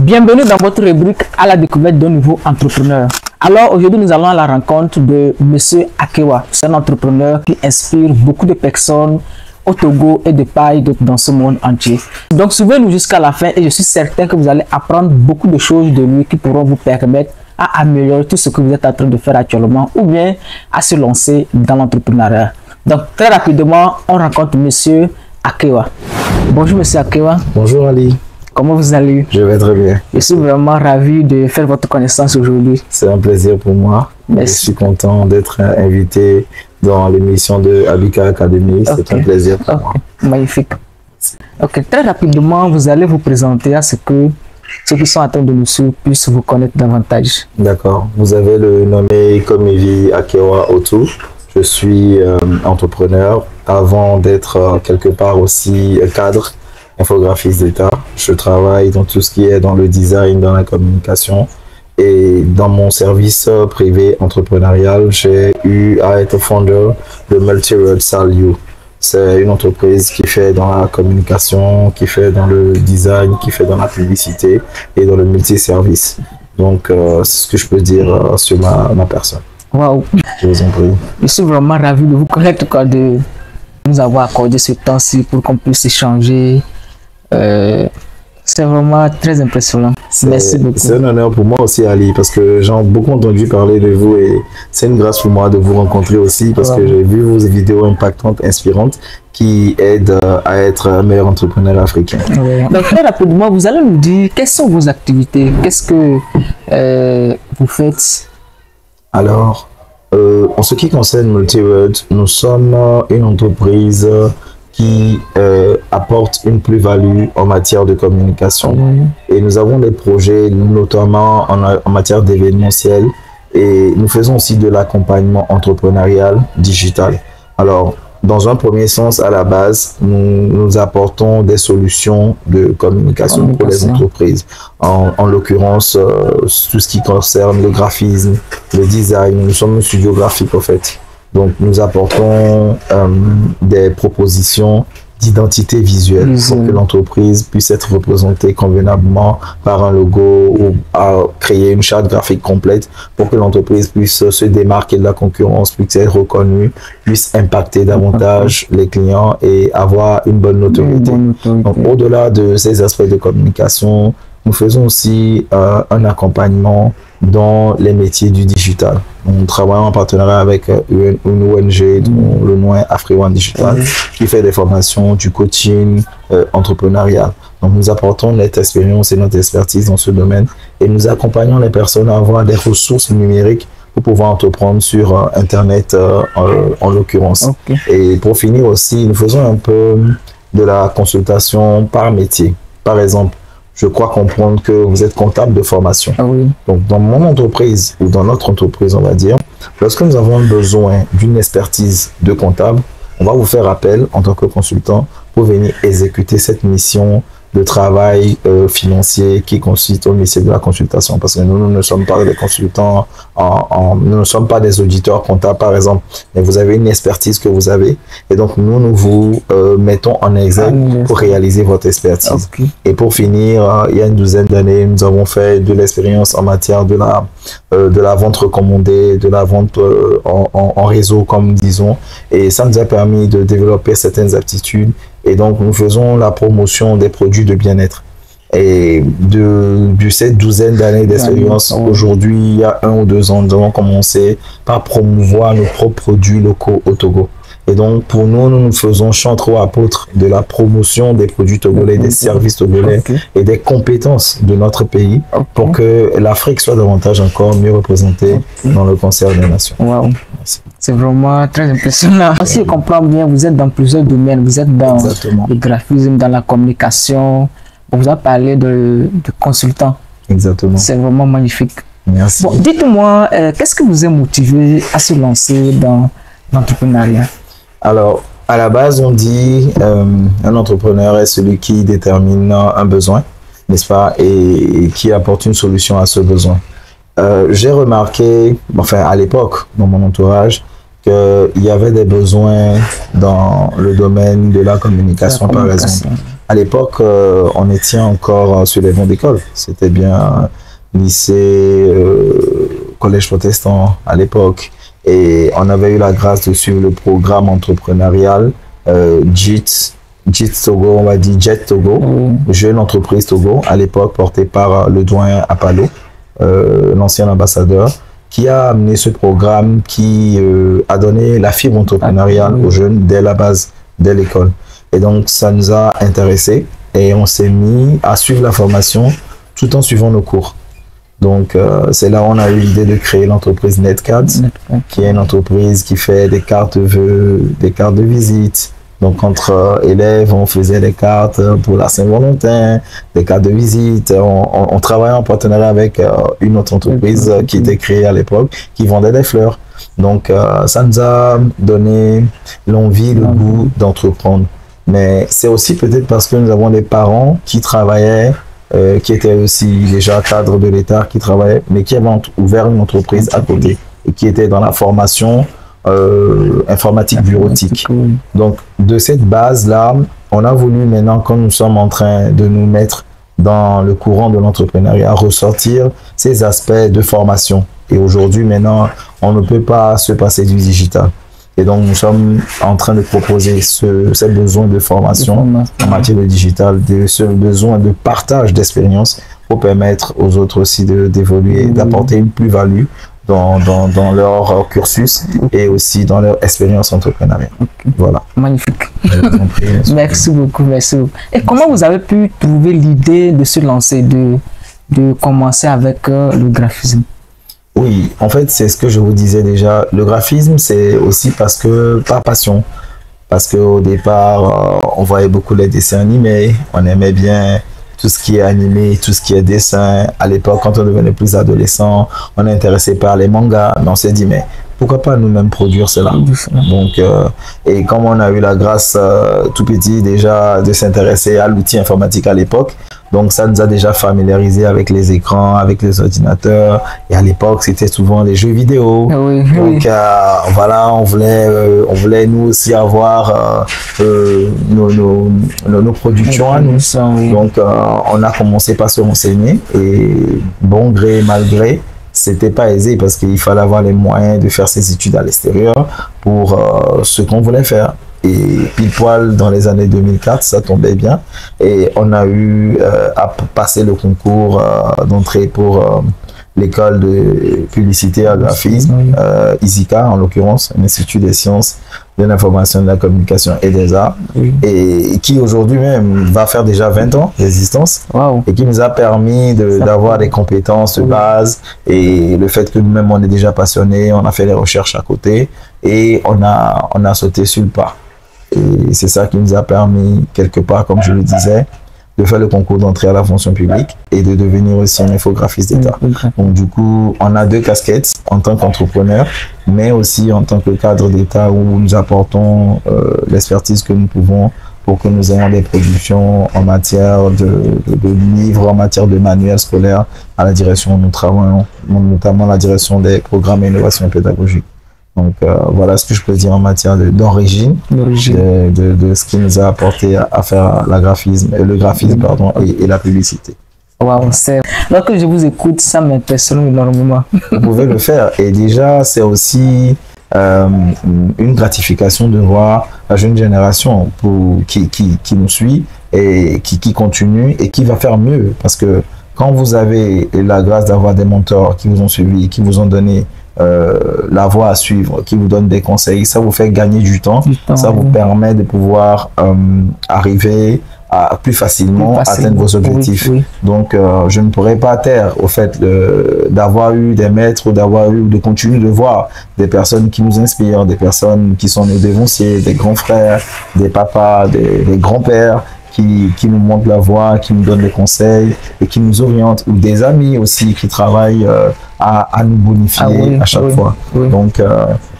Bienvenue dans votre rubrique à la découverte d'un nouveau entrepreneur. Alors aujourd'hui nous allons à la rencontre de Monsieur Akewa. C'est un entrepreneur qui inspire beaucoup de personnes au Togo et de part et d'autres dans ce monde entier. Donc suivez-nous jusqu'à la fin et je suis certain que vous allez apprendre beaucoup de choses de lui qui pourront vous permettre à améliorer tout ce que vous êtes en train de faire actuellement ou bien à se lancer dans l'entrepreneuriat. Donc très rapidement on rencontre Monsieur Akewa. Bonjour Monsieur Akewa. Bonjour Ali. Comment vous allez? Je vais très bien. Je suis vraiment ravi de faire votre connaissance aujourd'hui. C'est un plaisir pour moi. Merci. Je suis content d'être invité dans l'émission de Abika Academy. C'est un plaisir pour moi. Magnifique. Ok, très rapidement, vous allez vous présenter à ce que ceux qui sont en train de nous suivre puissent vous connaître davantage. D'accord. Vous avez le nommé Komivi Akewa Otu. Je suis entrepreneur avant d'être quelque part aussi cadre, infographiste d'État. Je travaille dans tout ce qui est dans le design, dans la communication. Et dans mon service privé entrepreneurial, j'ai eu à être founder de Multi-Road Salue. C'est une entreprise qui fait dans la communication, qui fait dans le design, qui fait dans la publicité et dans le multi-service. Donc, c'est ce que je peux dire sur ma personne. Waouh! Je vous en prie. Je suis vraiment ravi de vous connaître, de nous avoir accordé ce temps-ci pour qu'on puisse échanger. C'est vraiment très impressionnant. Merci beaucoup. C'est un honneur pour moi aussi, Ali, parce que j'ai beaucoup entendu parler de vous et c'est une grâce pour moi de vous rencontrer aussi parce que j'ai vu vos vidéos impactantes, inspirantes qui aident à être un meilleur entrepreneur africain. Donc très rapidement, vous allez nous dire quelles sont vos activités, qu'est-ce que vous faites? Alors, en ce qui concerne Multi-Road, nous sommes une entreprise qui apporte une plus-value en matière de communication. Et nous avons des projets notamment en matière d'événementiel et nous faisons aussi de l'accompagnement entrepreneurial digital. Alors, dans un premier sens, à la base, nous apportons des solutions de communication pour les entreprises. En l'occurrence, tout ce qui concerne le graphisme, le design. Nous sommes un studio graphique, en fait. Donc, nous apportons des propositions d'identité visuelle pour que l'entreprise puisse être représentée convenablement par un logo ou à créer une charte graphique complète pour que l'entreprise puisse se démarquer de la concurrence, puisse être reconnue, puisse impacter davantage les clients et avoir une bonne notoriété. Donc, au-delà de ces aspects de communication, nous faisons aussi un accompagnement dans les métiers du digital. On travaille en partenariat avec une ONG dont le nom est AfriOne Digital qui fait des formations, du coaching entrepreneurial. Donc nous apportons notre expérience et notre expertise dans ce domaine et nous accompagnons les personnes à avoir des ressources numériques pour pouvoir entreprendre sur Internet en l'occurrence. Et pour finir aussi, nous faisons un peu de la consultation par métier. Par exemple, je crois comprendre que vous êtes comptable de formation. Donc, dans mon entreprise ou dans notre entreprise, on va dire, lorsque nous avons besoin d'une expertise de comptable, on va vous faire appel en tant que consultant pour venir exécuter cette mission de travail financier qui consiste au métier de la consultation. Parce que nous ne sommes pas des consultants, nous ne sommes pas des auditeurs comptables, par exemple, mais vous avez une expertise que vous avez. Et donc, nous vous mettons en exergue pour réaliser votre expertise. Et pour finir, il y a une douzaine d'années, nous avons fait de l'expérience en matière de la vente recommandée, de la vente en réseau, comme disons. Et ça nous a permis de développer certaines aptitudes. Et donc, nous faisons la promotion des produits de bien-être. Et de cette douzaine d'années d'expérience, aujourd'hui, il y a 1 ou 2 ans, nous avons commencé par promouvoir nos propres produits locaux au Togo. Et donc, pour nous, nous faisons chantre apôtre de la promotion des produits togolais, des services togolais et des compétences de notre pays pour que l'Afrique soit davantage encore mieux représentée dans le concert des nations. C'est vraiment très impressionnant. Si je comprends bien, vous êtes dans plusieurs domaines. Vous êtes dans le graphisme, dans la communication. On vous a parlé de consultant. Exactement. C'est vraiment magnifique. Merci. Bon, dites-moi, qu'est-ce que vous a motivé à se lancer dans l'entrepreneuriat? Alors, à la base, on dit un entrepreneur est celui qui détermine un besoin, n'est-ce pas, et qui apporte une solution à ce besoin. J'ai remarqué, enfin à l'époque, dans mon entourage, qu'il y avait des besoins dans le domaine de la communication, par exemple. À l'époque, on était encore sur les bancs d'école. C'était bien lycée, collège protestant à l'époque. Et on avait eu la grâce de suivre le programme entrepreneurial JIT Togo, on va dire JET Togo, jeune entreprise Togo, à l'époque porté par le doyen Apalo, l'ancien ambassadeur, qui a amené ce programme qui a donné la fibre entrepreneuriale aux jeunes dès la base, dès l'école. Et donc, ça nous a intéressés et on s'est mis à suivre la formation tout en suivant nos cours. Donc, c'est là où on a eu l'idée de créer l'entreprise Netcard, qui est une entreprise qui fait des cartes de vœux, des cartes de visite. Donc, entre élèves, on faisait des cartes pour la Saint-Valentin, des cartes de visite. On travaillait en partenariat avec une autre entreprise qui était créée à l'époque, qui vendait des fleurs. Donc, ça nous a donné l'envie, le goût d'entreprendre. Mais c'est aussi peut-être parce que nous avons des parents qui travaillaient, qui étaient aussi déjà cadres de l'État, qui travaillaient, mais qui avaient ouvert une entreprise à côté et qui étaient dans la formation informatique bureautique. Donc, de cette base-là, on a voulu maintenant, quand nous sommes en train de nous mettre dans le courant de l'entrepreneuriat, ressortir ces aspects de formation. Et aujourd'hui, maintenant, on ne peut pas se passer du digital. Et donc, nous sommes en train de proposer ce besoin de formation en matière de digital, ce besoin de partage d'expérience pour permettre aux autres aussi d'évoluer, d'apporter une plus-value dans leur cursus et aussi dans leur expérience entrepreneuriale. Voilà. Magnifique. Merci beaucoup, merci beaucoup. Et comment vous avez pu trouver l'idée de se lancer, de commencer avec le graphisme? Oui, en fait, c'est ce que je vous disais déjà. Le graphisme, c'est aussi par passion. Parce qu'au départ, on voyait beaucoup les dessins animés. On aimait bien tout ce qui est animé, tout ce qui est dessin. À l'époque, quand on devenait plus adolescent, on est intéressé par les mangas. Donc, on s'est dit, mais pourquoi pas nous-mêmes produire cela? Donc, et comme on a eu la grâce tout petit déjà de s'intéresser à l'outil informatique à l'époque, donc ça nous a déjà familiarisé avec les écrans, avec les ordinateurs. Et à l'époque, c'était souvent les jeux vidéo. Donc voilà, on voulait nous aussi avoir nos productions à nous. Donc on a commencé par se renseigner et bon gré mal gré, c'était pas aisé parce qu'il fallait avoir les moyens de faire ses études à l'extérieur pour ce qu'on voulait faire. Et pile poil dans les années 2004, ça tombait bien. Et on a eu à passer le concours d'entrée pour l'école de publicité et graphisme, ISICA en l'occurrence, un institut des sciences de l'information, de la communication et des arts, et qui aujourd'hui même va faire déjà 20 ans d'existence, et qui nous a permis d'avoir des compétences de base, et le fait que nous-mêmes on est déjà passionnés, on a fait des recherches à côté, et on a sauté sur le pas. Et c'est ça qui nous a permis, quelque part, comme je le disais, de faire le concours d'entrée à la fonction publique et de devenir aussi un infographiste d'État. Donc du coup, on a deux casquettes en tant qu'entrepreneur, mais aussi en tant que cadre d'État où nous apportons l'expertise que nous pouvons pour que nous ayons des productions en matière de livres, en matière de manuels scolaires à la direction où nous travaillons, notamment la direction des programmes et innovations pédagogiques. Donc voilà ce que je peux dire en matière d'origine, de ce qui nous a apporté à faire le graphisme et la publicité. Wow, lorsque je vous écoute, ça m'impressionne énormément. Vous pouvez le faire. Et déjà, c'est aussi une gratification de voir la jeune génération qui nous suit et qui continue et qui va faire mieux. Parce que quand vous avez la grâce d'avoir des mentors qui vous ont suivi, qui vous ont donné la voie à suivre, qui vous donne des conseils, ça vous fait gagner du temps, ça vous permet de pouvoir arriver à plus facilement atteindre vos objectifs. Donc je ne pourrais pas taire au fait d'avoir eu des maîtres ou de continuer de voir des personnes qui nous inspirent, des personnes qui sont nos dévanciers, des grands frères, des papas, des grands-pères qui nous montrent la voie, qui nous donnent des conseils et qui nous orientent, ou des amis aussi qui travaillent à nous bonifier à chaque fois. Donc,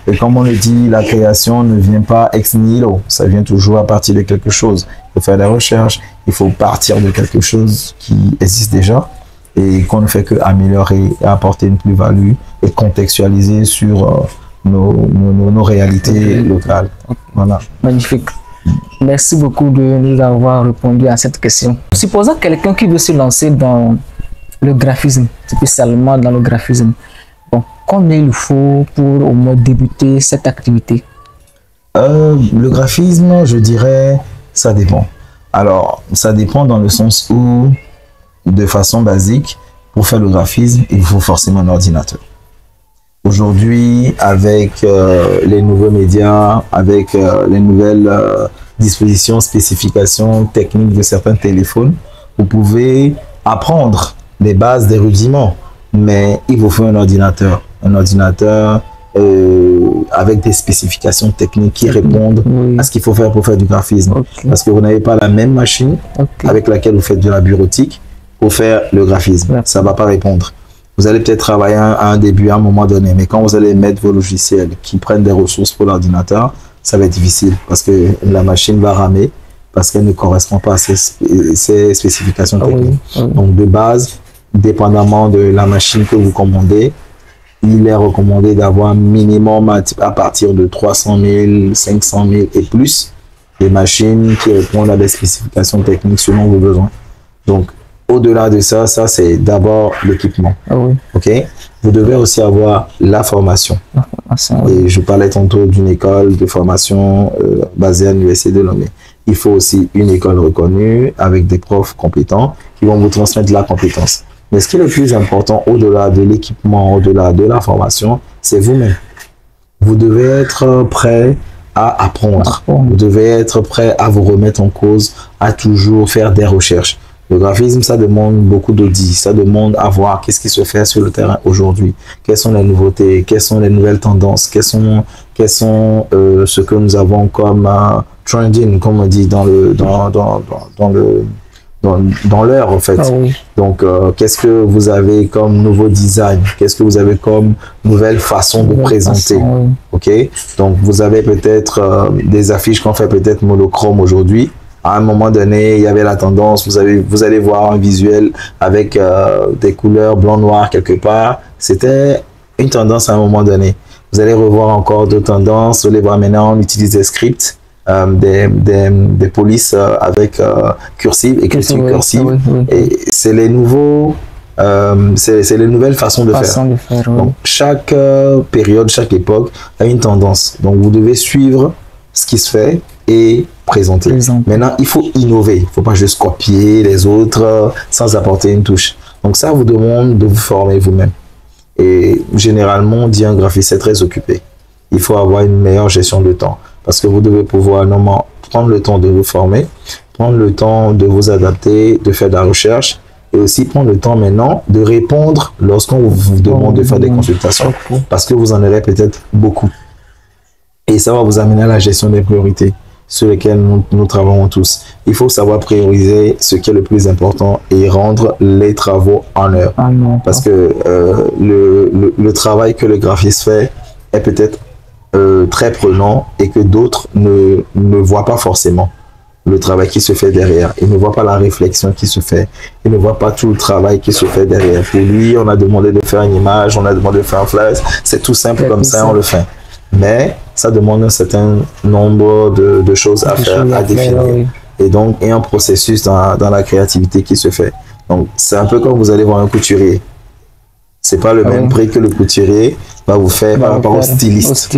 et comme on le dit, la création ne vient pas ex nihilo, ça vient toujours à partir de quelque chose. Il faut faire des recherches, il faut partir de quelque chose qui existe déjà et qu'on ne fait que améliorer et apporter une plus-value et contextualiser sur nos réalités locales. Voilà. Magnifique. Merci beaucoup de nous avoir répondu à cette question. Supposons quelqu'un qui veut se lancer dans le graphisme, spécialement dans le graphisme. Bon, combien il faut pour au moins débuter cette activité? Le graphisme, je dirais, ça dépend. Alors, ça dépend dans le sens où, de façon basique, pour faire le graphisme, il faut forcément un ordinateur. Aujourd'hui, avec les nouveaux médias, avec les nouvelles dispositions, spécifications techniques de certains téléphones, vous pouvez apprendre les bases des rudiments, mais il vous faut un ordinateur. Un ordinateur avec des spécifications techniques qui répondent à ce qu'il faut faire pour faire du graphisme. Parce que vous n'avez pas la même machine avec laquelle vous faites de la bureautique pour faire le graphisme. Ça ne va pas répondre. Vous allez peut-être travailler à un début, à un moment donné, mais quand vous allez mettre vos logiciels qui prennent des ressources pour l'ordinateur, ça va être difficile parce que la machine va ramer parce qu'elle ne correspond pas à ses spécifications techniques. Donc de base, dépendamment de la machine que vous commandez, il est recommandé d'avoir minimum à partir de 300 000, 500 000 et plus des machines qui répondent à des spécifications techniques selon vos besoins. Donc, au-delà de ça, ça c'est d'abord l'équipement. Ok. Vous devez aussi avoir la formation. Et je parlais tantôt d'une école de formation basée à l'Université de Lomé. Il faut aussi une école reconnue avec des profs compétents qui vont vous transmettre la compétence. Mais ce qui est le plus important, au-delà de l'équipement, au-delà de la formation, c'est vous-même. Vous devez être prêt à apprendre. Vous devez être prêt à vous remettre en cause, à toujours faire des recherches. Le graphisme, ça demande beaucoup d'audits, ça demande à voir qu'est-ce qui se fait sur le terrain aujourd'hui, quelles sont les nouveautés, quelles sont les nouvelles tendances, quelles sont ce que nous avons comme trending, comme on dit dans l'heure en fait. Donc, qu'est-ce que vous avez comme nouveau design? Qu'est-ce que vous avez comme nouvelle façon de présenter? Ok. Donc, vous avez peut-être des affiches qu'on fait peut-être monochrome aujourd'hui. À un moment donné, il y avait la tendance, vous allez voir un visuel avec des couleurs blanc-noir quelque part. C'était une tendance à un moment donné. Vous allez revoir encore d'autres tendances. Vous allez voir maintenant, on utilise des scripts. Des polices avec cursive, écriture cursive. Et c'est les nouveaux, c'est les nouvelles façons de faire. Donc, chaque période, chaque époque a une tendance. Donc, vous devez suivre ce qui se fait et présenter. Maintenant, il faut innover. Il ne faut pas juste copier les autres sans apporter une touche. Donc, ça vous demande de vous former vous-même. Et généralement, on dit un graphiste est très occupé. Il faut avoir une meilleure gestion de temps. Parce que vous devez pouvoir normalement prendre le temps de vous former, prendre le temps de vous adapter, de faire de la recherche et aussi prendre le temps maintenant de répondre lorsqu'on vous demande de faire des consultations parce que vous en aurez peut-être beaucoup. Et ça va vous amener à la gestion des priorités sur lesquelles nous travaillons tous. Il faut savoir prioriser ce qui est le plus important et rendre les travaux en heure. Parce que le travail que le graphiste fait est peut-être très prenant et que d'autres ne voient pas forcément le travail qui se fait derrière. Ils ne voient pas la réflexion qui se fait. Ils ne voient pas tout le travail qui se fait derrière. Pour lui, on a demandé de faire une image, on a demandé de faire un flash. C'est tout simple comme ça, on le fait. Mais ça demande un certain nombre de choses à faire, à définir. Et donc, il y a un processus dans la créativité qui se fait. Donc, c'est un peu comme vous allez voir un couturier. C'est pas le même prix que le couturier va vous faire par rapport au styliste.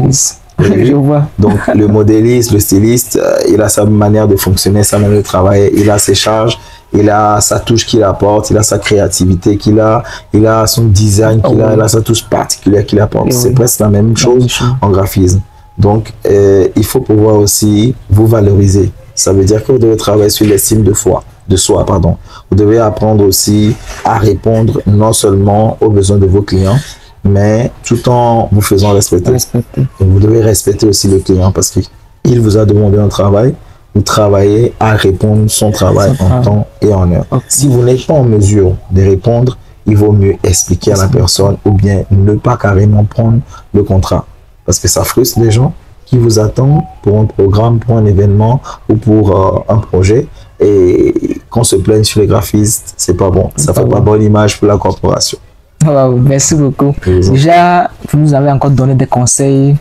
Je vois. Donc, le modéliste, le styliste, il a sa manière de fonctionner, sa manière de travailler, il a ses charges, il a sa touche qu'il apporte, il a sa créativité qu'il a, il a son design qu'il a, il a sa touche particulière qu'il apporte. C'est presque la même chose en graphisme. Donc, il faut pouvoir aussi vous valoriser. Ça veut dire que vous devez travailler sur l'estime de soi. Vous devez apprendre aussi à répondre non seulement aux besoins de vos clients, mais tout en vous faisant respecter. Et vous devez respecter aussi le client parce qu'il vous a demandé un travail. Vous travaillez à répondre son travail en temps et en heure. Si vous n'êtes pas en mesure de répondre, il vaut mieux expliquer à la personne ou bien ne pas carrément prendre le contrat. Parce que ça frustre les gens qui vous attendent pour un programme, pour un événement ou pour un projet. Et qu'on se plaigne sur les graphistes, c'est pas bon. Ça fait pas bonne image pour la corporation. Wow, merci beaucoup. Déjà, vous nous avez encore donné des conseils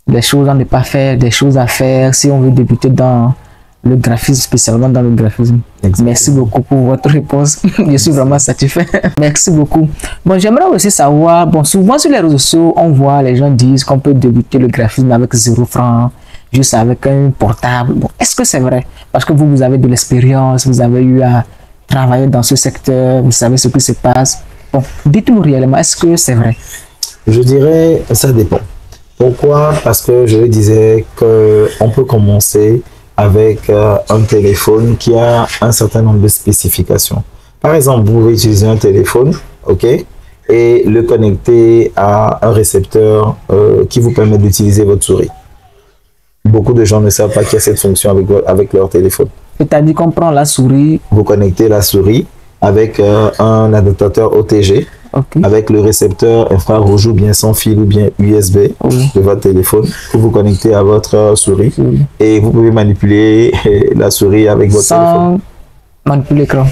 des choses à ne pas faire, des choses à faire si on veut débuter dans le graphisme, spécialement dans le graphisme. Exactement. Merci beaucoup pour votre réponse. Je suis vraiment satisfait. Merci beaucoup. Bon, j'aimerais aussi savoir, bon, souvent sur les réseaux sociaux, on voit les gens disent qu'on peut débuter le graphisme avec 0 francs, juste avec un portable. Bon, est-ce que c'est vrai? Parce que vous avez de l'expérience, vous avez eu à travailler dans ce secteur, vous savez ce qui se passe. Bon, dites-nous réellement, est-ce que c'est vrai? Je dirais, ça dépend. Pourquoi? Parce que je disais qu'on peut commencer avec un téléphone qui a un certain nombre de spécifications. Par exemple, vous pouvez utiliser un téléphone, ok, et le connecter à un récepteur qui vous permet d'utiliser votre souris. Beaucoup de gens ne savent pas qu'il y a cette fonction avec leur téléphone. C'est-à-dire qu'on prend la souris. Vous connectez la souris avec un adaptateur OTG, Okay. avec le récepteur infrarouge ou bien sans fil ou bien USB de votre téléphone que vous connectez à votre souris et vous pouvez manipuler la souris avec votre téléphone. Manipuler l'écran.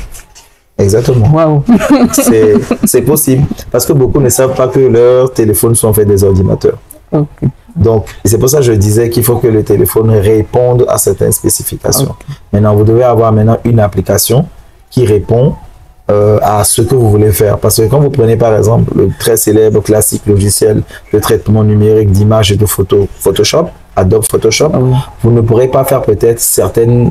Exactement. Wow. C'est possible parce que beaucoup ne savent pas que leurs téléphones sont faits des ordinateurs. Okay. Donc, c'est pour ça que je disais qu'il faut que le téléphone réponde à certaines spécifications. Okay. Maintenant, vous devez avoir maintenant une application qui répond à ce que vous voulez faire. Parce que quand vous prenez par exemple le très célèbre classique logiciel de traitement numérique d'images et de photos, Photoshop, Adobe Photoshop, vous ne pourrez pas faire peut-être certaines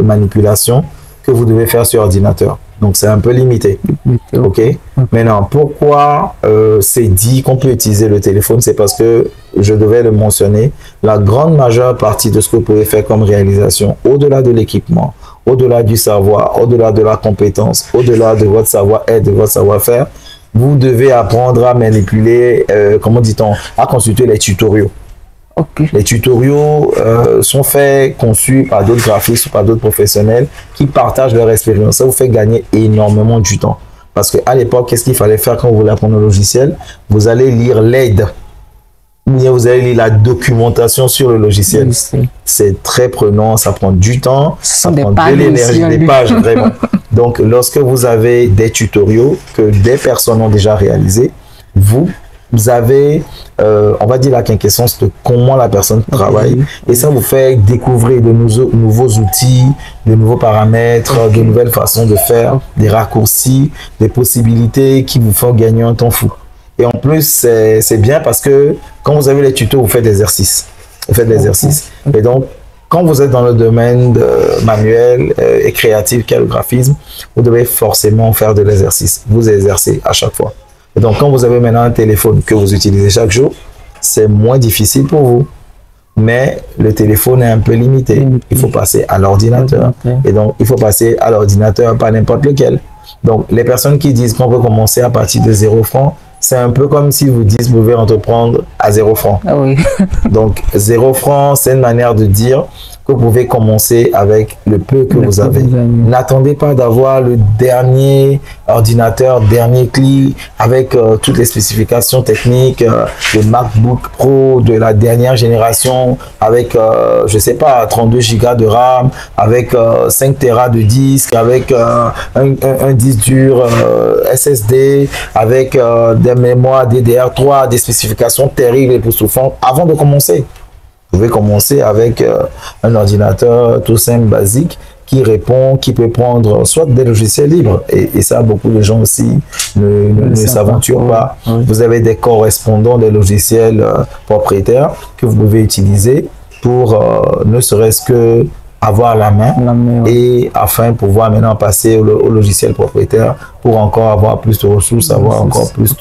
manipulations que vous devez faire sur ordinateur. Donc c'est un peu limité. Ok. Maintenant, pourquoi c'est dit qu'on peut utiliser le téléphone? C'est parce que, je devais le mentionner, la grande majeure partie de ce que vous pouvez faire comme réalisation, au-delà de l'équipement, au-delà du savoir, au-delà de la compétence, au-delà de votre savoir-être, de votre savoir-faire, vous devez apprendre à manipuler, comment dit-on, à consulter les tutoriaux. Okay. Les tutoriaux sont conçus par d'autres graphistes ou par d'autres professionnels qui partagent leur expérience. Ça vous fait gagner énormément du temps. Parce qu'à l'époque, qu'est-ce qu'il fallait faire quand vous voulez apprendre le logiciel? Vous allez lire l'aide. Vous allez lire la documentation sur le logiciel. Oui, c'est très prenant, ça prend du temps, ça prend de l'énergie, des pages, vraiment. Donc, lorsque vous avez des tutoriaux que des personnes ont déjà réalisés, vous avez, on va dire, la quintessence de comment la personne travaille. Et ça vous fait découvrir de nouveaux outils, de nouveaux paramètres, de nouvelles façons de faire, des raccourcis, des possibilités qui vous font gagner un temps fou. Et en plus, c'est bien parce que quand vous avez les tutos, vous faites des exercices. Vous faites des exercices. Et donc, quand vous êtes dans le domaine manuel et créatif qu'est le graphisme, vous devez forcément faire de l'exercice. Vous exercez à chaque fois. Et donc, quand vous avez maintenant un téléphone que vous utilisez chaque jour, c'est moins difficile pour vous. Mais le téléphone est un peu limité. Il faut passer à l'ordinateur. Et donc, il faut passer à l'ordinateur, pas n'importe lequel. Donc, les personnes qui disent qu'on peut commencer à partir de 0 francs, c'est un peu comme si vous dites vous pouvez entreprendre à 0 francs. Ah oui. Donc, 0 francs, c'est une manière de dire que vous pouvez commencer avec le peu que vous avez. N'attendez pas d'avoir le dernier ordinateur, dernier clé avec toutes les spécifications techniques, le MacBook Pro de la dernière génération avec, je sais pas, 32 Go de RAM, avec 5 Tera de disque, avec un disque dur SSD, avec des mémoires DDR3, des spécifications terribles et époustouflantes avant de commencer. Vous pouvez commencer avec un ordinateur tout simple, basique, qui répond, qui peut prendre soit des logiciels libres. Et ça, beaucoup de gens aussi ne s'aventurent pas. Oui. Vous avez des correspondants, des logiciels propriétaires que vous pouvez utiliser pour ne serait-ce que avoir la main et afin de pouvoir maintenant passer au logiciel propriétaire pour encore avoir plus de ressources, avoir encore plus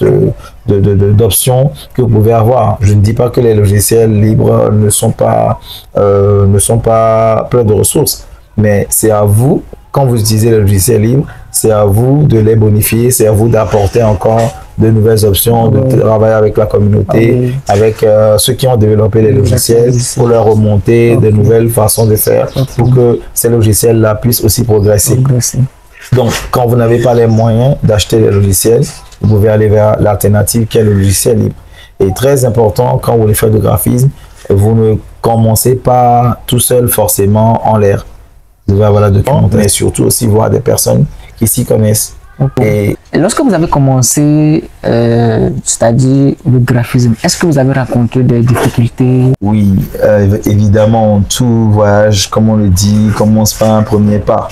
d'options que vous pouvez avoir. Je ne dis pas que les logiciels libres ne sont pas pleins de ressources, mais c'est à vous, quand vous utilisez les logiciels libres, c'est à vous de les bonifier, c'est à vous d'apporter encore de nouvelles options, de travailler avec la communauté, avec ceux qui ont développé les logiciels pour leur remonter de nouvelles façons de faire pour que ces logiciels-là puissent aussi progresser. Donc, quand vous n'avez pas les moyens d'acheter les logiciels, vous pouvez aller vers l'alternative qui est le logiciel libre. Et très important, quand vous voulez faire du graphisme, vous ne commencez pas tout seul forcément en l'air. Vous devez avoir la documentation et surtout aussi voir des personnes qui s'y connaissent. Et lorsque vous avez commencé, c'est-à-dire le graphisme, est-ce que vous avez rencontré des difficultés? Oui, évidemment, tout voyage, comme on le dit, commence par un premier pas.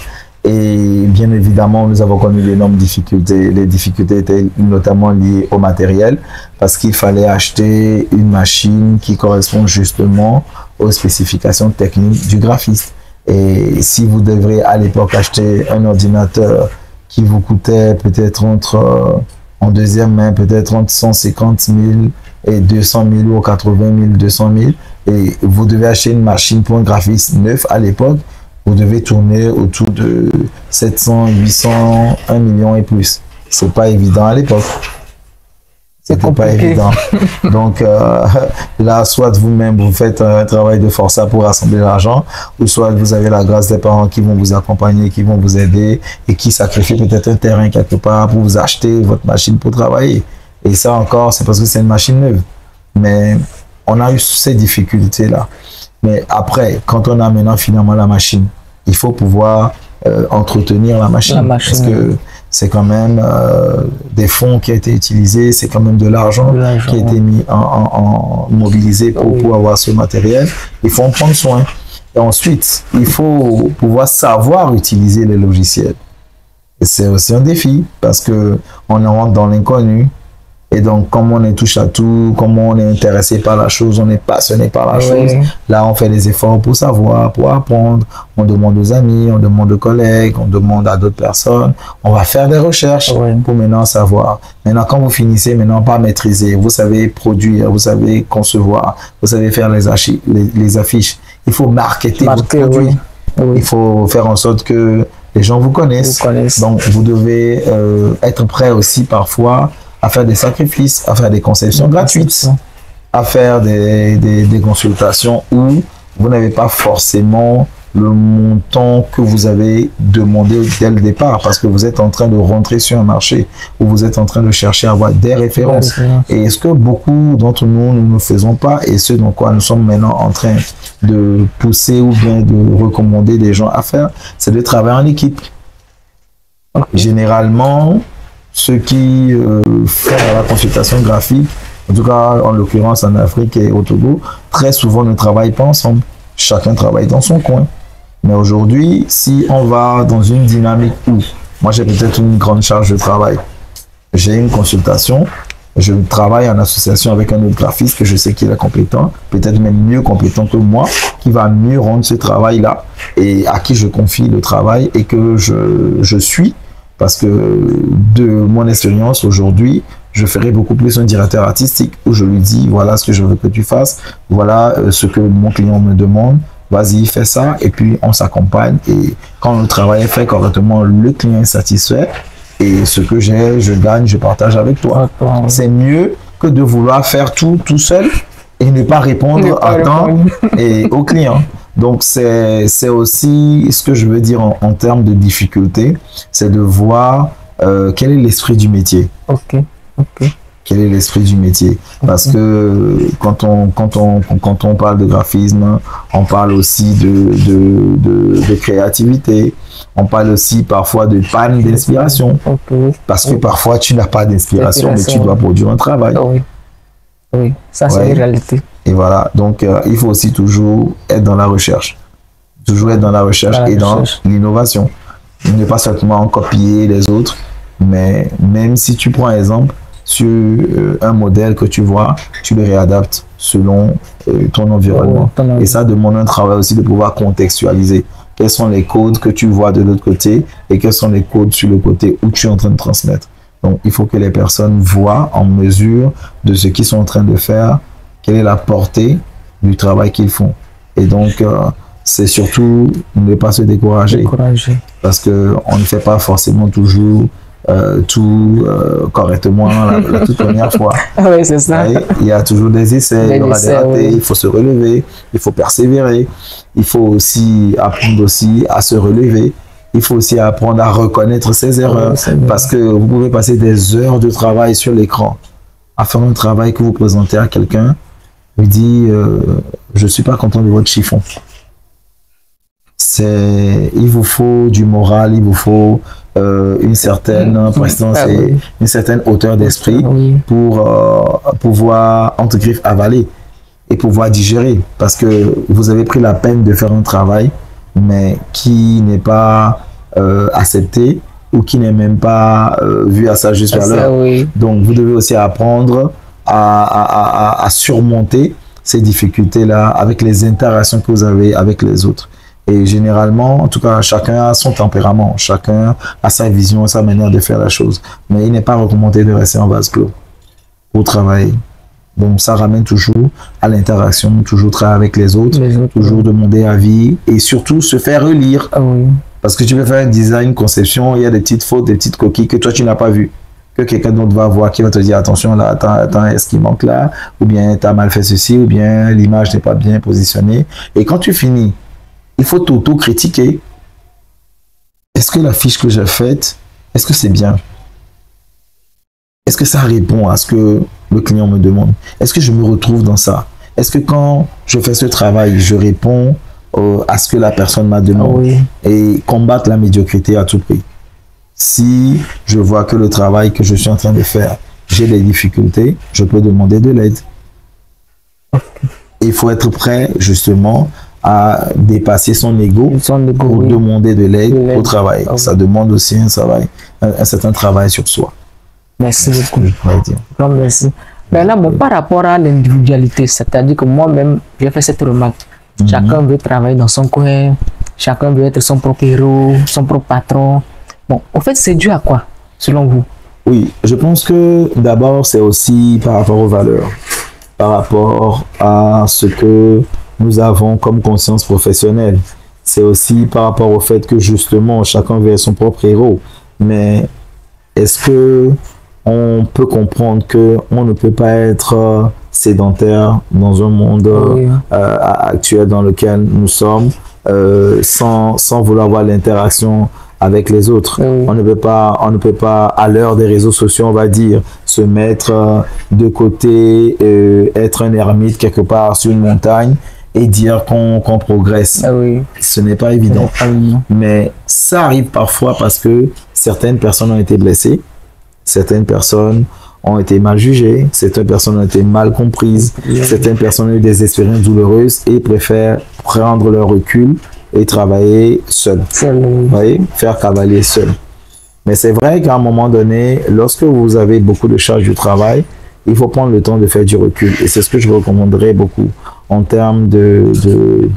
Et bien évidemment, nous avons connu d'énormes difficultés. Les difficultés étaient notamment liées au matériel, parce qu'il fallait acheter une machine qui correspond justement aux spécifications techniques du graphiste. Et si vous devrez à l'époque acheter un ordinateur qui vous coûtait peut-être en deuxième main, peut-être entre 150 000 et 200 000 ou 80 000, 200 000, et vous devez acheter une machine pour un graphiste neuf à l'époque, vous devez tourner autour de 700, 800, 1 million et plus. C'est pas évident à l'époque. C'était pas évident. Donc là, soit vous-même vous faites un travail de forçat pour rassembler l'argent, ou soit vous avez la grâce des parents qui vont vous accompagner, qui vont vous aider et qui sacrifient peut-être un terrain quelque part pour vous acheter votre machine pour travailler. Et ça encore, c'est parce que c'est une machine neuve. Mais on a eu ces difficultés-là. Mais après, quand on a maintenant finalement la machine, il faut pouvoir entretenir la machine. Parce que c'est quand même des fonds qui ont été utilisés, c'est quand même de l'argent qui a été mis mobilisé pour avoir ce matériel. Il faut en prendre soin. Et ensuite, il faut pouvoir savoir utiliser les logiciels. Et c'est aussi un défi parce que on rentre dans l'inconnu. Et donc, comme on est touche à tout, comme on est intéressé par la chose, on est passionné par la chose, là, on fait des efforts pour savoir, pour apprendre. On demande aux amis, on demande aux collègues, on demande à d'autres personnes. On va faire des recherches pour maintenant savoir. Maintenant, quand vous finissez maintenant par maîtriser, vous savez produire, vous savez concevoir, vous savez faire les affiches. Il faut marketer votre produit. Il faut faire en sorte que les gens vous connaissent. Donc, vous devez être prêt aussi parfois à faire des sacrifices, à faire des conceptions gratuites, à faire des consultations où vous n'avez pas forcément le montant que vous avez demandé dès le départ parce que vous êtes en train de rentrer sur un marché où vous êtes en train de chercher à avoir des références. Et ce que beaucoup d'entre nous ne faisons pas et ce dans quoi nous sommes maintenant en train de pousser ou bien de recommander des gens à faire, c'est de travailler en équipe. Généralement, ceux qui font la consultation graphique, en tout cas en l'occurrence en Afrique et au Togo, très souvent ne travaillent pas ensemble. Chacun travaille dans son coin. Mais aujourd'hui, si on va dans une dynamique où moi j'ai peut-être une grande charge de travail, j'ai une consultation, je travaille en association avec un autre graphiste que je sais qu'il est compétent, peut-être même mieux compétent que moi, qui va mieux rendre ce travail-là et à qui je confie le travail et que je suis. Parce que de mon expérience aujourd'hui, je ferai beaucoup plus un directeur artistique où je lui dis voilà ce que je veux que tu fasses, voilà ce que mon client me demande, vas-y fais ça et puis on s'accompagne et quand le travail est fait correctement, le client est satisfait et ce que j'ai, je gagne, je partage avec toi. C'est mieux que de vouloir faire tout seul et ne pas répondre à temps et au client. Donc, c'est aussi ce que je veux dire en termes de difficulté, c'est de voir quel est l'esprit du métier. Quel est l'esprit du métier? Parce que quand on parle de graphisme, on parle aussi de créativité, on parle aussi parfois de panne d'inspiration. Parce que parfois, tu n'as pas d'inspiration, mais tu dois produire un travail. Oui, ça c'est une réalité. Et voilà, donc il faut aussi toujours être dans la recherche. Toujours être dans la recherche et dans l'innovation. Ne pas seulement copier les autres, mais même si tu prends un exemple sur un modèle que tu vois, tu le réadaptes selon ton environnement. Et ça demande un travail aussi de pouvoir contextualiser. Quels sont les codes que tu vois de l'autre côté et quels sont les codes sur le côté où tu es en train de transmettre. Donc, il faut que les personnes voient en mesure de ce qu'ils sont en train de faire, quelle est la portée du travail qu'ils font. Et donc, c'est surtout ne pas se décourager. Parce qu'on ne fait pas forcément toujours tout correctement la toute première fois. Oui, c'est ça. Il y a toujours des essais, il y aura des ratés, il faut se relever, il faut persévérer. Il faut aussi apprendre aussi à se relever. Il faut aussi apprendre à reconnaître ses erreurs parce que vous pouvez passer des heures de travail sur l'écran à faire un travail que vous présentez à quelqu'un, lui dit je suis pas content de votre chiffon. il vous faut du moral, il vous faut une certaine prestance et une certaine hauteur d'esprit pour pouvoir, entre griffes, avaler et pouvoir digérer. Parce que vous avez pris la peine de faire un travail, mais qui n'est pas accepté ou qui n'est même pas vu à sa juste valeur. Donc, vous devez aussi apprendre à surmonter ces difficultés-là avec les interactions que vous avez avec les autres. Et généralement, en tout cas, chacun a son tempérament, chacun a sa vision, sa manière de faire la chose. Mais il n'est pas recommandé de rester en vase clos pour travailler. Donc, ça ramène toujours à l'interaction, toujours travailler avec les autres, toujours demander avis et surtout se faire relire. Parce que tu peux faire un design, conception, il y a des petites fautes, des petites coquilles que toi, tu n'as pas vues. Que quelqu'un d'autre va voir, qui va te dire attention là, attends, est-ce qu'il manque là? Ou bien tu as mal fait ceci, ou bien l'image n'est pas bien positionnée. Et quand tu finis, il faut t'auto-critiquer. Est-ce que la fiche que j'ai faite, est-ce que c'est bien? Est-ce que ça répond à ce que le client me demande? Est-ce que je me retrouve dans ça? Est-ce que quand je fais ce travail, je réponds à ce que la personne m'a demandé? Et combattre la médiocrité à tout prix. Si je vois que le travail que je suis en train de faire, j'ai des difficultés, je peux demander de l'aide. Il faut être prêt, justement, à dépasser son ego pour demander de l'aide au travail. Ça demande aussi un certain travail sur soi. Merci beaucoup. Non, merci. Maintenant, bon, par rapport à l'individualité, c'est-à-dire que moi-même, j'ai fait cette remarque. Chacun veut travailler dans son coin, chacun veut être son propre héros, son propre patron. Bon, en fait, c'est dû à quoi, selon vous? Oui, je pense que d'abord, c'est aussi par rapport aux valeurs, par rapport à ce que nous avons comme conscience professionnelle. C'est aussi par rapport au fait que justement, chacun veut être son propre héros. Mais est-ce que on peut comprendre que on ne peut pas être sédentaire dans un monde actuel dans lequel nous sommes sans vouloir avoir l'interaction avec les autres. On ne peut pas, à l'heure des réseaux sociaux, on va dire, se mettre de côté, être un ermite quelque part sur une montagne et dire qu'on progresse. Ce n'est pas évident. Mais ça arrive parfois parce que certaines personnes ont été blessées, certaines personnes ont été mal jugées, certaines personnes ont été mal comprises, certaines personnes ont eu des expériences douloureuses et préfèrent prendre leur recul et travailler seul. Vous voyez, faire cavalier seul. Mais c'est vrai qu'à un moment donné, lorsque vous avez beaucoup de charges du travail, il faut prendre le temps de faire du recul. Et c'est ce que je recommanderais beaucoup en termes de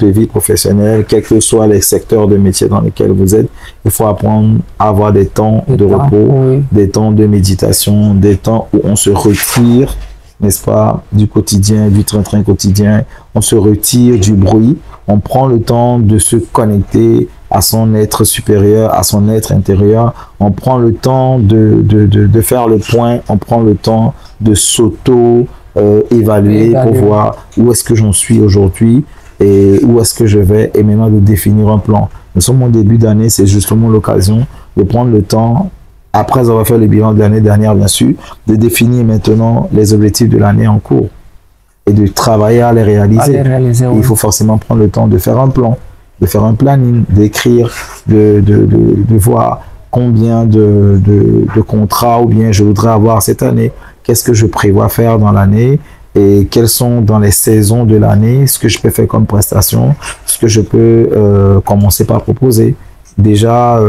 vie professionnelle, quels que soient les secteurs de métier dans lesquels vous êtes. Il faut apprendre à avoir des temps de repos, des temps de méditation, des temps où on se retire, n'est-ce pas, du quotidien, du train-train quotidien. On se retire du bruit. On prend le temps de se connecter à son être supérieur, à son être intérieur. On prend le temps de faire le point. On prend le temps de s'auto-évaluer pour voir où est-ce que j'en suis aujourd'hui et où est-ce que je vais, et maintenant de définir un plan. Nous sommes au début d'année, c'est justement l'occasion de prendre le temps, après avoir fait le bilan de l'année dernière, bien sûr, de définir maintenant les objectifs de l'année en cours et de travailler à les réaliser. Il faut forcément prendre le temps de faire un plan, de faire un planning, d'écrire, de voir combien de contrats ou bien je voudrais avoir cette année, qu'est-ce que je prévois faire dans l'année et quelles sont dans les saisons de l'année, ce que je peux faire comme prestation, ce que je peux commencer par proposer. Déjà,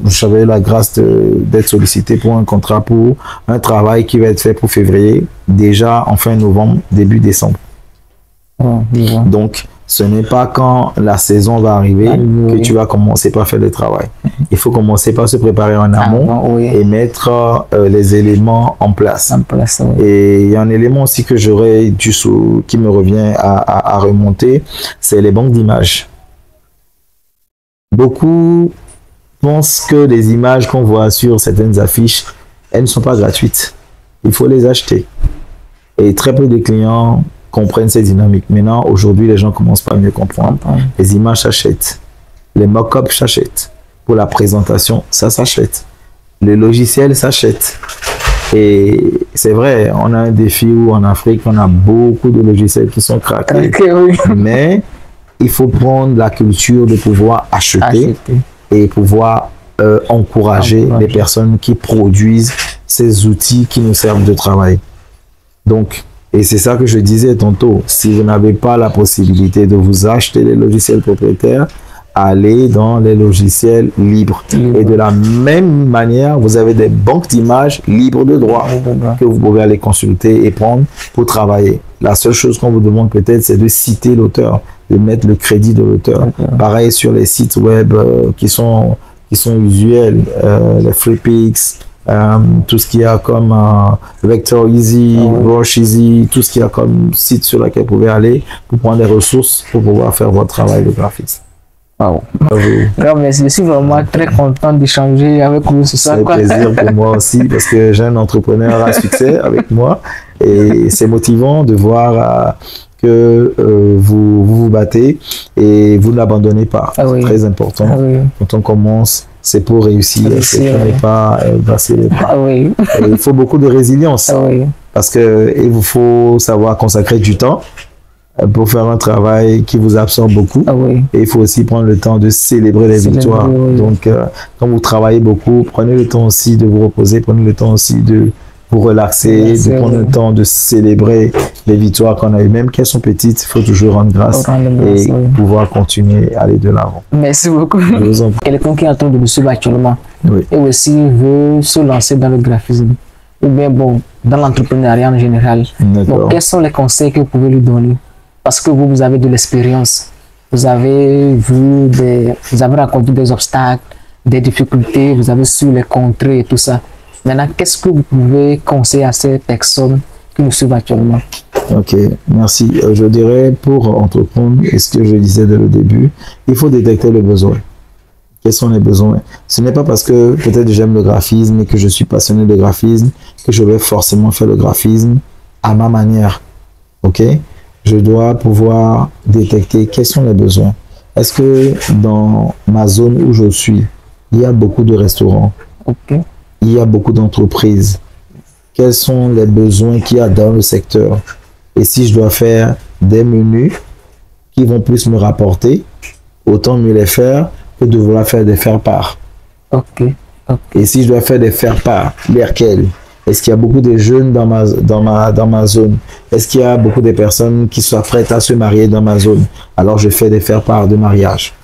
j'avais la grâce d'être sollicité pour un contrat pour un travail qui va être fait pour février, déjà en fin novembre, début décembre. Donc, ce n'est pas quand la saison va arriver que tu vas commencer par faire le travail. Il faut commencer par se préparer en amont et mettre les éléments en place. Et il y a un élément aussi que qui me revient à remonter, c'est les banques d'images. Beaucoup pensent que les images qu'on voit sur certaines affiches, elles ne sont pas gratuites. Il faut les acheter. Et très peu de clients comprennent ces dynamiques. Maintenant, aujourd'hui, les gens commencent pas à mieux comprendre. Les images s'achètent. Les mock-ups s'achètent. Pour la présentation, ça s'achète. Le logiciel s'achète. Et c'est vrai, on a un défi où en Afrique, on a beaucoup de logiciels qui sont craqués. Mais il faut prendre la culture de pouvoir acheter. Et pouvoir encourager les personnes qui produisent ces outils qui nous servent de travail. Donc, et c'est ça que je disais tantôt, si vous n'avez pas la possibilité de vous acheter les logiciels propriétaires, allez dans les logiciels libres. Et de la même manière, vous avez des banques d'images libres de droit que vous pouvez aller consulter et prendre pour travailler. La seule chose qu'on vous demande peut-être, c'est de citer l'auteur, de mettre le crédit de l'auteur. Pareil sur les sites web qui sont usuels, les FreePix, tout ce qu'il y a comme Vector Easy, Rush Easy, tout ce qu'il y a comme site sur lequel vous pouvez aller pour prendre des ressources pour pouvoir faire votre travail de graphiste. Wow. Merci, je suis vraiment très content d'échanger avec vous ce soir. C'est un plaisir pour moi aussi parce que j'ai un entrepreneur à succès avec moi et c'est motivant de voir que vous battez et vous n'abandonnez pas. C'est très important. Quand on commence, c'est pour réussir. C'est pour ne pas passer les pas. Et il faut beaucoup de résilience parce qu'il vous faut savoir consacrer du temps pour faire un travail qui vous absorbe beaucoup. Et il faut aussi prendre le temps de célébrer les victoires. Donc, quand vous travaillez beaucoup, prenez le temps aussi de vous reposer, prenez le temps aussi de vous relaxer, de prendre le temps de célébrer les victoires qu'on a eues. Même qu'elles sont petites, il faut toujours rendre grâce et pouvoir continuer à aller de l'avant. Merci beaucoup. Quelqu'un qui est en train de me suivre actuellement et aussi veut se lancer dans le graphisme ou bien bon, dans l'entrepreneuriat en général. Donc, quels sont les conseils que vous pouvez lui donner? Parce que vous avez de l'expérience, vous avez rencontré des obstacles, des difficultés, vous avez su les contrer et tout ça. Maintenant, qu'est-ce que vous pouvez conseiller à ces personnes qui nous suivent actuellement? Ok, merci. Je dirais pour entreprendre, et ce que je disais dès le début, il faut détecter le besoin. Quels sont les besoins? Ce n'est pas parce que peut-être j'aime le graphisme et que je suis passionné de graphisme que je vais forcément faire le graphisme à ma manière. Ok? Je dois pouvoir détecter quels sont les besoins. Est-ce que dans ma zone où je suis, il y a beaucoup de restaurants? Il y a beaucoup d'entreprises. Quels sont les besoins qu'il y a dans le secteur? Et si je dois faire des menus qui vont plus me rapporter, autant mieux les faire que de vouloir faire des faire-part. Et si je dois faire des faire-part, lesquels? Est-ce qu'il y a beaucoup de jeunes dans ma zone? Est-ce qu'il y a beaucoup de personnes qui soient prêtes à se marier dans ma zone? Alors je fais des faire-part de mariage.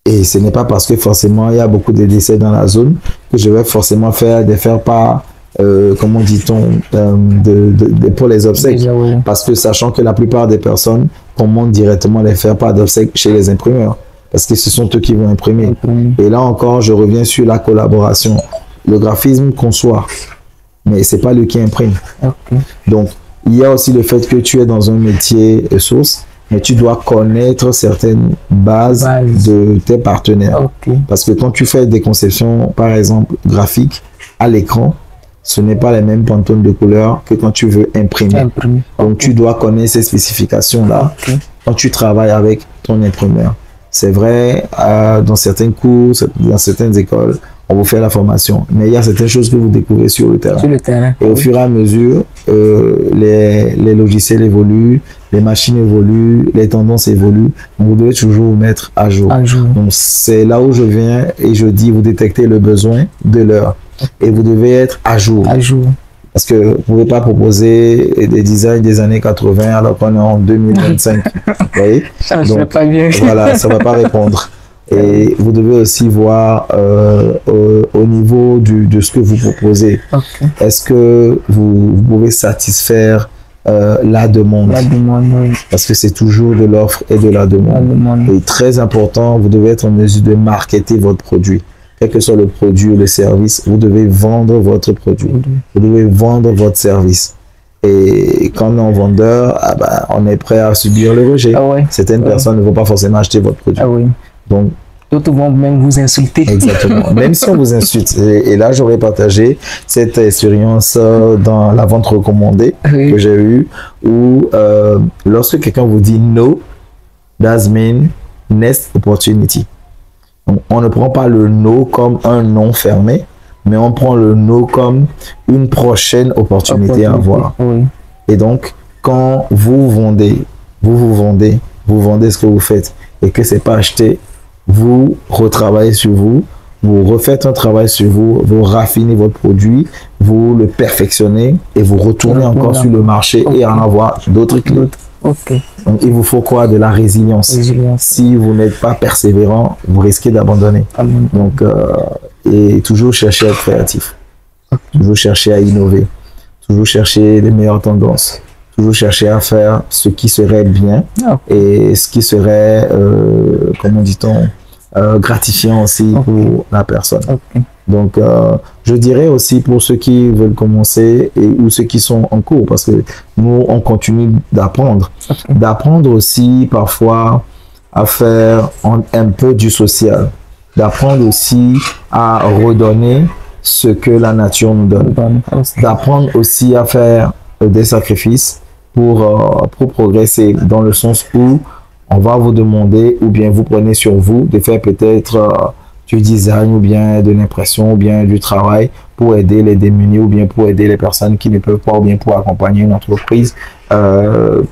Et ce n'est pas parce que forcément il y a beaucoup de décès dans la zone que je vais forcément faire des faire-part, comment dit-on, pour les obsèques. Parce que sachant que la plupart des personnes commandent directement les faire-part d'obsèques chez les imprimeurs. Parce que ce sont eux qui vont imprimer. Et là encore, je reviens sur la collaboration. Le graphisme conçoit, mais ce n'est pas lui qui imprime. Donc, il y a aussi le fait que tu es dans un métier source, mais tu dois connaître certaines bases de tes partenaires. Parce que quand tu fais des conceptions, par exemple, graphiques, à l'écran, ce n'est pas les mêmes pantones de couleurs que quand tu veux imprimer. Donc, tu dois connaître ces spécifications-là quand tu travailles avec ton imprimeur. C'est vrai, dans certains cours, dans certaines écoles, on vous fait la formation, mais il y a certaines choses que vous découvrez sur le terrain. Et au fur et à mesure, les logiciels évoluent, les machines évoluent, les tendances évoluent. Vous devez toujours vous mettre à jour. Donc c'est là où je viens et je dis, vous détectez le besoin de l'heure et vous devez être à jour. Parce que vous ne pouvez pas proposer des designs des années 80 alors qu'on est en 2025. Vous voyez? Ça ne va pas bien. Voilà, ça ne va pas répondre. Et vous devez aussi voir au niveau de ce que vous proposez. Est-ce que vous pouvez satisfaire la demande? Parce que c'est toujours de l'offre et de la demande. Et très important, vous devez être en mesure de marketer votre produit. Quel que soit le produit ou le service, vous devez vendre votre produit. Vous devez vendre votre service. Et quand on est en vendeur, on est prêt à subir le rejet. Certaines personnes ne vont pas forcément acheter votre produit. Donc, d'autres vont même vous insulter. Exactement. Même si on vous insulte. Et là, j'aurais partagé cette expérience dans la vente recommandée que j'ai eue, où lorsque quelqu'un vous dit no, that means next opportunity. Donc, on ne prend pas le no comme un non fermé, mais on prend le no comme une prochaine opportunité à avoir. Et donc, quand vous vendez vous vendez ce que vous faites et que c'est pas acheté, vous retravaillez sur vous, vous refaites un travail sur vous, vous raffinez votre produit, vous le perfectionnez et vous retournez encore sur le marché et en avoir d'autres clients. Ok. Donc, il vous faut quoi? De la résilience. Si vous n'êtes pas persévérant, vous risquez d'abandonner. Donc, et toujours chercher à être créatif. Toujours chercher à innover. Toujours chercher les meilleures tendances. Toujours chercher à faire ce qui serait bien et ce qui serait, comment dit-on, gratifiant aussi pour la personne. Donc, je dirais aussi pour ceux qui veulent commencer ou ceux qui sont en cours, parce que nous, on continue d'apprendre. D'apprendre aussi parfois à faire un peu du social. D'apprendre aussi à redonner ce que la nature nous donne. D'apprendre aussi à faire des sacrifices pour progresser, dans le sens où on va vous demander, ou bien vous prenez sur vous de faire peut-être du design, ou bien de l'impression, ou bien du travail pour aider les démunis, ou bien pour aider les personnes qui ne peuvent pas, ou bien pour accompagner une entreprise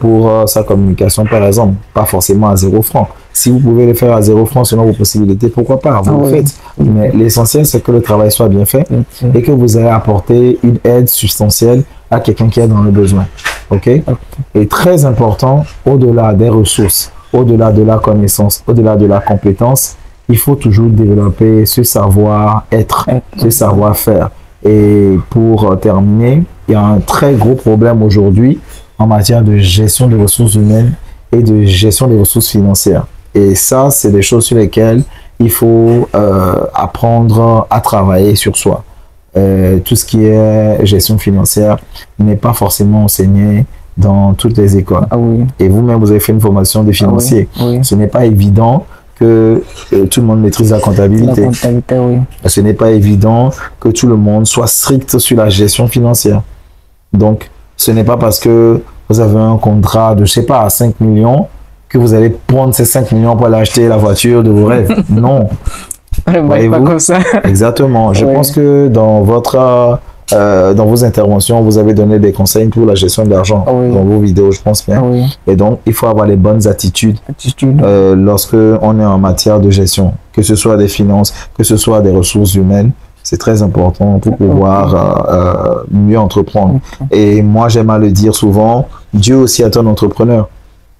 pour sa communication, par exemple. Pas forcément à 0 francs. Si vous pouvez le faire à 0 francs selon vos possibilités, pourquoi pas, vous le faites. Mais l'essentiel, c'est que le travail soit bien fait et que vous ayez apporté une aide substantielle à quelqu'un qui est dans le besoin. OK? Et très important, au-delà des ressources, au-delà de la connaissance, au-delà de la compétence, il faut toujours développer ce savoir-être, ce savoir-faire. Et pour terminer, il y a un très gros problème aujourd'hui en matière de gestion des ressources humaines et de gestion des ressources financières. Et ça, c'est des choses sur lesquelles il faut apprendre à travailler sur soi. Tout ce qui est gestion financière n'est pas forcément enseigné dans toutes les écoles. Et vous-même, vous avez fait une formation de financier. Ce n'est pas évident que tout le monde maîtrise la comptabilité. Ce n'est pas évident que tout le monde soit strict sur la gestion financière. Donc, ce n'est pas parce que vous avez un contrat de, je sais pas, à 5 millions que vous allez prendre ces 5 millions pour aller acheter la voiture de vos rêves. Non. Pas comme ça. Exactement. Je pense que dans vos interventions, vous avez donné des conseils pour la gestion de l'argent dans vos vidéos, je pense bien. Et donc, il faut avoir les bonnes attitudes lorsque on est en matière de gestion, que ce soit des finances, que ce soit des ressources humaines. C'est très important pour pouvoir mieux entreprendre. Et moi, j'aime à le dire souvent, Dieu aussi est un entrepreneur.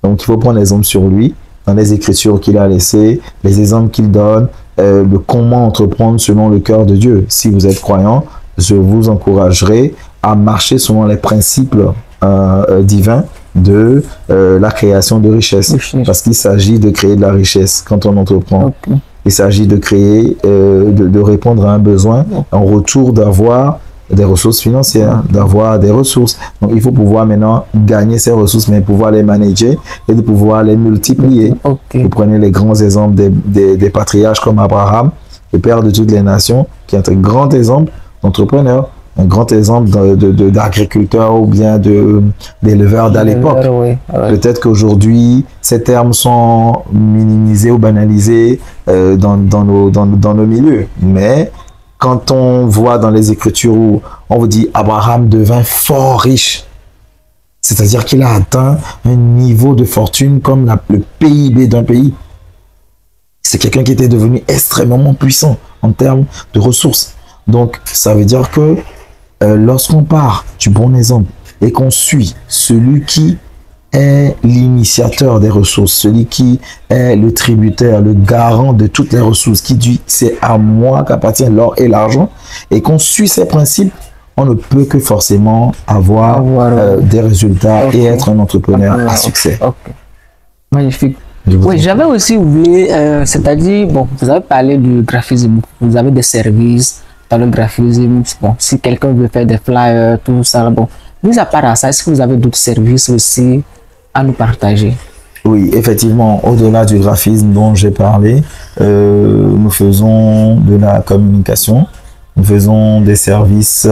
Donc, il faut prendre l'exemple sur lui, dans les écritures qu'il a laissées, les exemples qu'il donne, de comment entreprendre selon le cœur de Dieu. Si vous êtes croyant, je vous encouragerai à marcher selon les principes divins de la création de richesse. Parce qu'il s'agit de créer de la richesse quand on entreprend. Il s'agit de créer, de répondre à un besoin, en retour d'avoir des ressources financières, d'avoir des ressources. Donc, il faut pouvoir maintenant gagner ces ressources, mais pouvoir les manager et de pouvoir les multiplier. Vous prenez les grands exemples des patriarches comme Abraham, le père de toutes les nations, qui est un grand exemple d'entrepreneur, un grand exemple d'agriculteur ou bien d'éleveur à l'époque. Peut-être qu'aujourd'hui, ces termes sont minimisés ou banalisés dans nos milieux. Mais quand on voit dans les Écritures où on vous dit Abraham devint fort riche, c'est-à-dire qu'il a atteint un niveau de fortune comme le PIB d'un pays. C'est quelqu'un qui était devenu extrêmement puissant en termes de ressources. Donc, ça veut dire que lorsqu'on part du bon exemple et qu'on suit celui qui est l'initiateur des ressources, celui qui est le tributaire, le garant de toutes les ressources, qui dit c'est à moi qu'appartient l'or et l'argent, et qu'on suit ces principes, on ne peut que forcément avoir des résultats et être un entrepreneur à succès. Magnifique. Oui, j'avais aussi oublié, c'est-à-dire, bon, vous avez parlé du graphisme, vous avez des services dans le graphisme, bon, si quelqu'un veut faire des flyers, tout ça, bon, mis à part ça, est-ce que vous avez d'autres services aussi à nous partager? Oui, effectivement, au-delà du graphisme dont j'ai parlé, nous faisons de la communication, nous faisons des services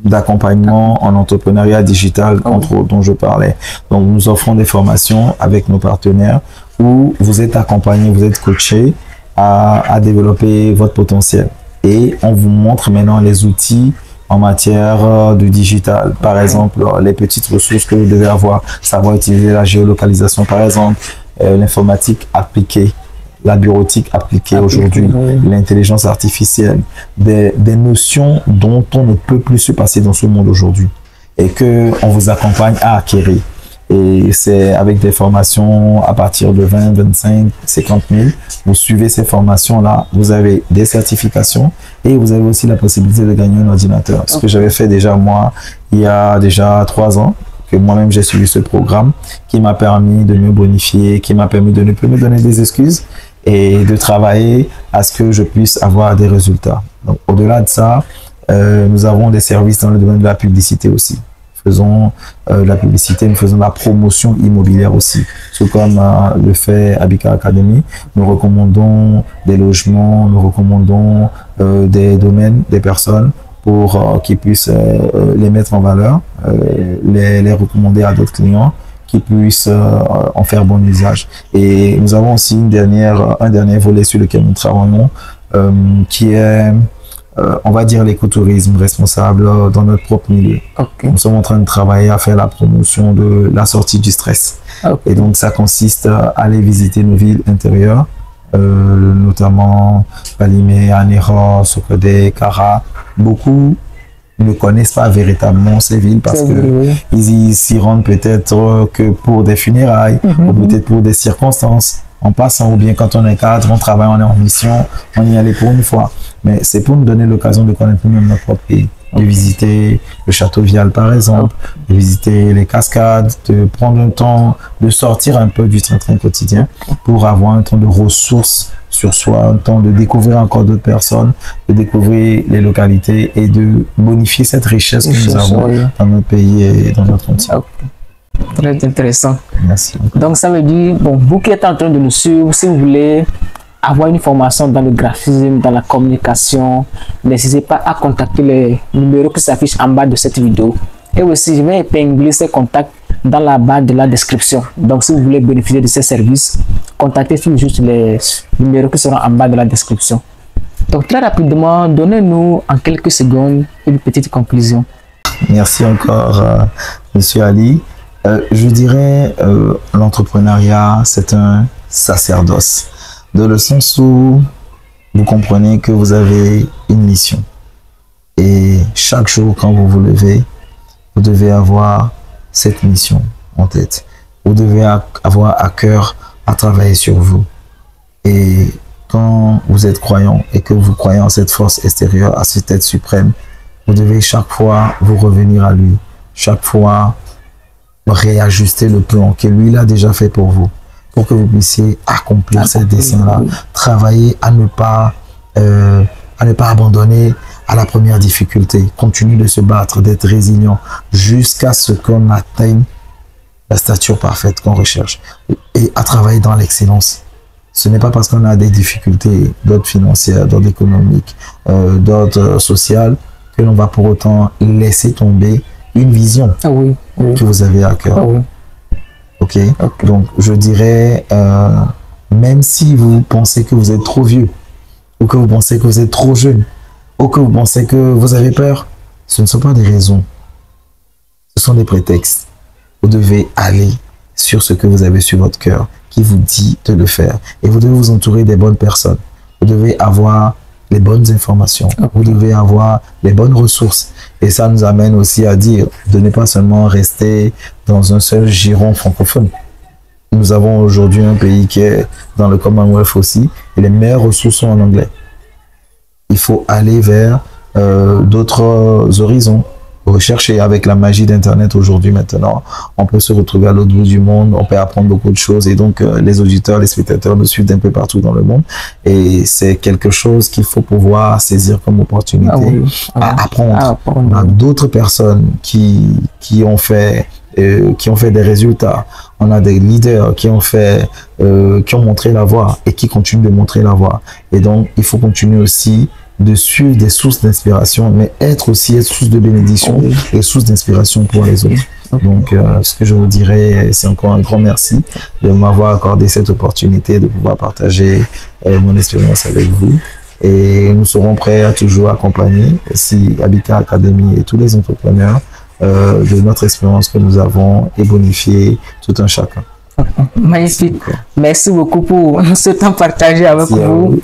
d'accompagnement en entrepreneuriat digital, entre autres, dont je parlais. Donc, nous offrons des formations avec nos partenaires où vous êtes accompagné, vous êtes coaché à développer votre potentiel. Et on vous montre maintenant les outils en matière de digital. Par exemple, les petites ressources que vous devez avoir, savoir utiliser la géolocalisation, par exemple, l'informatique appliquée, la bureautique appliquée aujourd'hui, l'intelligence artificielle, des notions dont on ne peut plus se passer dans ce monde aujourd'hui et que on vous accompagne à acquérir. Et c'est avec des formations à partir de 20, 25, 50 000. Vous suivez ces formations-là, vous avez des certifications et vous avez aussi la possibilité de gagner un ordinateur. Ce que j'avais fait déjà moi, il y a déjà 3 ans, que moi-même j'ai suivi ce programme qui m'a permis de me bonifier, qui m'a permis de ne plus me donner des excuses et de travailler à ce que je puisse avoir des résultats. Donc, au-delà de ça, nous avons des services dans le domaine de la publicité aussi. Faisons la publicité, nous faisons la promotion immobilière aussi. Tout comme le fait Abika Academy, nous recommandons des logements, nous recommandons des domaines, des personnes pour qu'ils puissent les mettre en valeur, les recommander à d'autres clients qui puissent en faire bon usage. Et nous avons aussi un dernier volet sur lequel nous travaillons qui est on va dire l'écotourisme responsable dans notre propre milieu. Nous sommes en train de travailler à faire la promotion de la sortie du stress. Et donc, ça consiste à aller visiter nos villes intérieures, notamment Palimé, Anéro, Sokode, Kara. Beaucoup ne connaissent pas véritablement ces villes parce que ils s'y rendent peut-être que pour des funérailles ou peut-être pour des circonstances. En passant, ou bien quand on est cadre, on travaille, on est en mission, on y allait pour une fois. Mais c'est pour nous donner l'occasion de connaître nous-mêmes notre propre pays. De visiter le château Vial, par exemple, de visiter les cascades, de prendre un temps, de sortir un peu du train-train quotidien pour avoir un temps de ressources sur soi, un temps de découvrir encore d'autres personnes, de découvrir les localités et de bonifier cette richesse que nous avons dans notre pays et dans notre continent. Très intéressant. Merci. Donc ça veut dire, bon, vous qui êtes en train de nous suivre, si vous voulez avoir une formation dans le graphisme, dans la communication, n'hésitez pas à contacter les numéros qui s'affichent en bas de cette vidéo. Et aussi, je vais épingler ces contacts dans la barre de la description. Donc si vous voulez bénéficier de ces services, contactez juste les numéros qui seront en bas de la description. Donc très rapidement, donnez-nous en quelques secondes une petite conclusion. Merci encore, Monsieur Ali. Je dirais l'entrepreneuriat, c'est un sacerdoce, dans le sens où vous comprenez que vous avez une mission. Et chaque jour, quand vous vous levez, vous devez avoir cette mission en tête. Vous devez avoir à cœur à travailler sur vous. Et quand vous êtes croyant et que vous croyez en cette force extérieure, à cette tête suprême, vous devez chaque fois vous revenir à lui. Chaque fois réajuster le plan que lui il a déjà fait pour vous, pour que vous puissiez accomplir ces dessins-là, travailler à ne pas abandonner à la première difficulté, continuer de se battre, d'être résilient jusqu'à ce qu'on atteigne la stature parfaite qu'on recherche et à travailler dans l'excellence. Ce n'est pas parce qu'on a des difficultés, d'autres financières, d'autres économiques, d'autres sociales, que l'on va pour autant laisser tomber une vision que vous avez à cœur. Ok. Donc, je dirais, même si vous pensez que vous êtes trop vieux, ou que vous pensez que vous êtes trop jeune, ou que vous pensez que vous avez peur, ce ne sont pas des raisons. Ce sont des prétextes. Vous devez aller sur ce que vous avez sur votre cœur, qui vous dit de le faire. Et vous devez vous entourer des bonnes personnes. Vous devez avoir les bonnes informations. Vous devez avoir les bonnes ressources. Et ça nous amène aussi à dire de ne pas seulement rester dans un seul giron francophone. Nous avons aujourd'hui un pays qui est dans le Commonwealth aussi, et les meilleures ressources sont en anglais. Il faut aller vers d'autres horizons. Rechercher avec la magie d'Internet aujourd'hui maintenant. On peut se retrouver à l'autre bout du monde, on peut apprendre beaucoup de choses et donc les auditeurs, les spectateurs nous suivent d'un peu partout dans le monde et c'est quelque chose qu'il faut pouvoir saisir comme opportunité à apprendre. On a d'autres personnes qui ont fait des résultats. On a des leaders qui ont montré la voie et qui continuent de montrer la voie. Et donc, il faut continuer aussi de suivre des sources d'inspiration, mais être source de bénédiction et source d'inspiration pour les autres. Donc, ce que je vous dirais, c'est encore un grand merci de m'avoir accordé cette opportunité de pouvoir partager mon expérience avec vous. Et nous serons prêts à toujours accompagner si Habitat Academy et tous les entrepreneurs de notre expérience que nous avons et bonifier tout un chacun. Magnifique. Merci beaucoup pour ce temps partagé avec vous.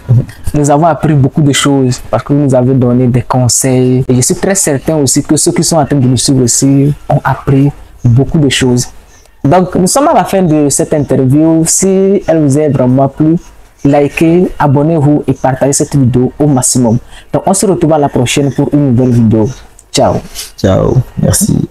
Nous avons appris beaucoup de choses parce que vous nous avez donné des conseils. Et je suis très certain aussi que ceux qui sont en train de nous suivre aussi ont appris beaucoup de choses. Donc, nous sommes à la fin de cette interview. Si elle vous a vraiment plu, likez, abonnez-vous et partagez cette vidéo au maximum. Donc, on se retrouve à la prochaine pour une nouvelle vidéo. Ciao. Ciao. Merci.